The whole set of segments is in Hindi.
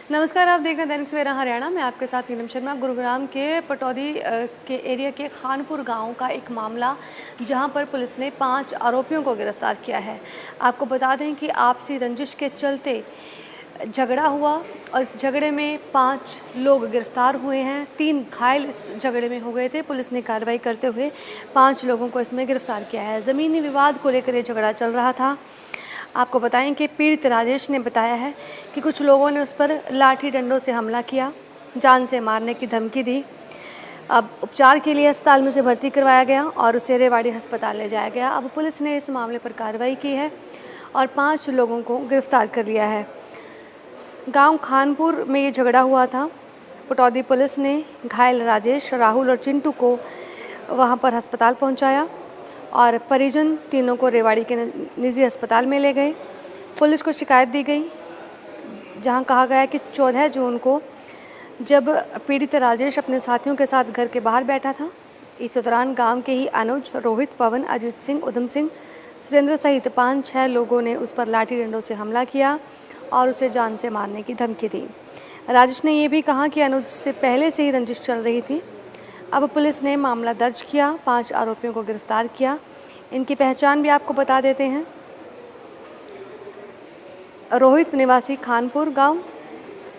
नमस्कार, आप देख रहे हैं दैनिक सवेरा हरियाणा। मैं आपके साथ नीलम शर्मा। गुरुग्राम के पटौदी के एरिया के खानपुर गांव का एक मामला, जहां पर पुलिस ने 5 आरोपियों को गिरफ्तार किया है। आपको बता दें कि आपसी रंजिश के चलते झगड़ा हुआ और इस झगड़े में 5 लोग गिरफ्तार हुए हैं। 3 घायल इस झगड़े में हो गए थे। पुलिस ने कार्रवाई करते हुए 5 लोगों को इसमें गिरफ्तार किया है। ज़मीनी विवाद को लेकर ये झगड़ा चल रहा था। आपको बताएं कि पीड़ित राजेश ने बताया है कि कुछ लोगों ने उस पर लाठी डंडों से हमला किया, जान से मारने की धमकी दी। अब उपचार के लिए अस्पताल में से भर्ती करवाया गया और उसे रेवाड़ी अस्पताल ले जाया गया। अब पुलिस ने इस मामले पर कार्रवाई की है और 5 लोगों को गिरफ्तार कर लिया है। गांव खानपुर में ये झगड़ा हुआ था। पटौदी पुलिस ने घायल राजेश, राहुल और चिंटू को वहां पर अस्पताल पहुंचाया और परिजन तीनों को रेवाड़ी के निजी अस्पताल में ले गए। पुलिस को शिकायत दी गई, जहां कहा गया कि 14 जून को जब पीड़ित राजेश अपने साथियों के साथ घर के बाहर बैठा था, इस दौरान गांव के ही अनुज, रोहित, पवन, अजीत सिंह, उधम सिंह, सुरेंद्र सहित 5-6 लोगों ने उस पर लाठी डंडों से हमला किया और उसे जान से मारने की धमकी दी। राजेश ने यह भी कहा कि अनुज से पहले से ही रंजिश चल रही थी। अब पुलिस ने मामला दर्ज किया, 5 आरोपियों को गिरफ्तार किया। इनकी पहचान भी आपको बता देते हैं। रोहित निवासी खानपुर गांव,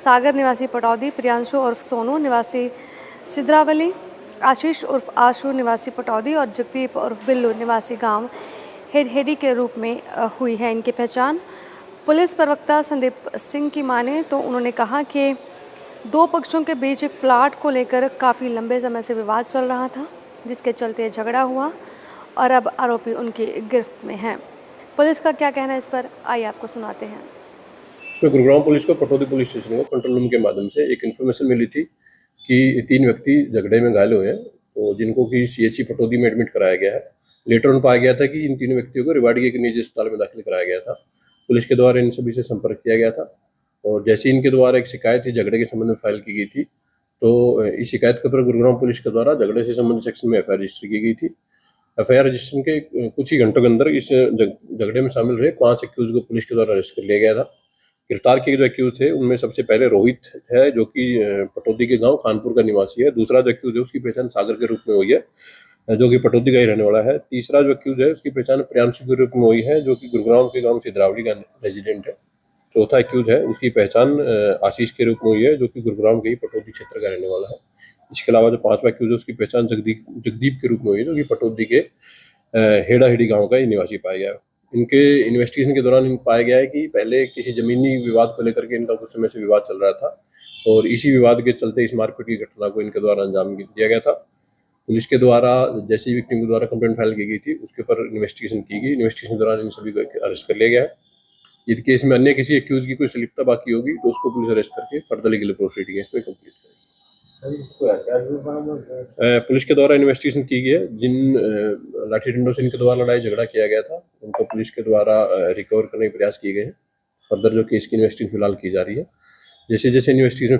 सागर निवासी पटौदी, प्रियांशु उर्फ सोनू निवासी सिद्रावली, आशीष उर्फ आशु निवासी पटौदी और जगदीप उर्फ बिल्लू निवासी गांव हेडहेडी के रूप में हुई है इनकी पहचान। पुलिस प्रवक्ता संदीप सिंह की माने तो उन्होंने कहा कि 2 पक्षों के बीच एक प्लाट को लेकर काफ़ी लंबे समय से विवाद चल रहा था, जिसके चलते झगड़ा हुआ और अब आरोपी उनकी गिरफ्त में हैं। पुलिस का क्या कहना है इस पर, आइए आपको सुनाते हैं। इसमें गुरुग्राम पुलिस को पटौदी पुलिस स्टेशन को कंट्रोल रूम के माध्यम से एक इन्फॉर्मेशन मिली थी कि 3 व्यक्ति झगड़े में घायल हुए हैं, तो जिनको कि सीएचसी पटौदी में एडमिट कराया गया है। लेटर ऑन पाया गया था कि इन 3 व्यक्तियों को रेवाड़ी के एक निजी अस्पताल में दाखिल कराया गया था। पुलिस के द्वारा इन सभी से संपर्क किया गया था और जैसे इनके द्वारा एक शिकायत ही झगड़े के संबंध में फाइल की गई थी, तो इस शिकायत के ऊपर गुरुग्राम पुलिस के द्वारा झगड़े से संबंधित सेक्शन में एफआईआर रजिस्टर की गई थी। एफआईआर रजिस्ट्रेशन के कुछ ही घंटों के अंदर इस झगड़े में शामिल रहे 5 एक्यूज को पुलिस के द्वारा अरेस्ट कर लिया गया था। गिरफ्तार किए जो एक्यूज थे उनमें सबसे पहले रोहित है, जो कि पटौदी के गांव खानपुर का निवासी है। दूसरा जो एक्यूज है उसकी पहचान सागर के रूप में हुई है, जो कि पटौदी का ही रहने वाला है। तीसरा जो एक्यूज है उसकी पहचान प्रियांशु के रूप में हुई है, जो कि गुरुग्राम के गांव सिद्रावली का रेजिडेंट है। चौथा एक्यूज है उसकी पहचान आशीष के रूप में हुई है, जो कि गुरुग्राम के ही पटौदी क्षेत्र का रहने वाला है। इसके अलावा जो 5वां एक्यूज है उसकी पहचान जगदीप के रूप में हुई है, जो कि पटौदी के हेड़ाहेड़ी गांव का ही निवासी पाया गया। इनके इन्वेस्टिगेशन के दौरान पाया गया है कि पहले किसी जमीनी विवाद को लेकर के इनका कुछ समय से विवाद चल रहा था और इसी विवाद के चलते इस मारपीट की घटना को इनके द्वारा अंजाम दिया गया था। पुलिस के द्वारा जैसे ही विक्टिम के द्वारा कंप्लेंट फाइल की गई थी उसके ऊपर इन्वेस्टिगेशन की गई। इन्वेस्टिगेशन के दौरान इन सभी को अरेस्ट कर लिया गया है। यदि केस में अन्य किसी एक्यूज की कोई संलिप्तता बाकी होगी तो उसको पुलिस अरेस्ट करके फर्दर लीगल प्रोसीडिंग इसमें कंप्लीट करेगी। पुलिस के द्वारा इन्वेस्टिगेशन की गई है। जिन लाठी डंडों से इनके द्वारा लड़ाई झगड़ा किया गया था उनको पुलिस के द्वारा रिकवर करने के प्रयास किए गए हैं। फर्दर जो केस की इन्वेस्टिगेशन फिलहाल की जा रही है। जैसे जैसे इन्वेस्टिगेशन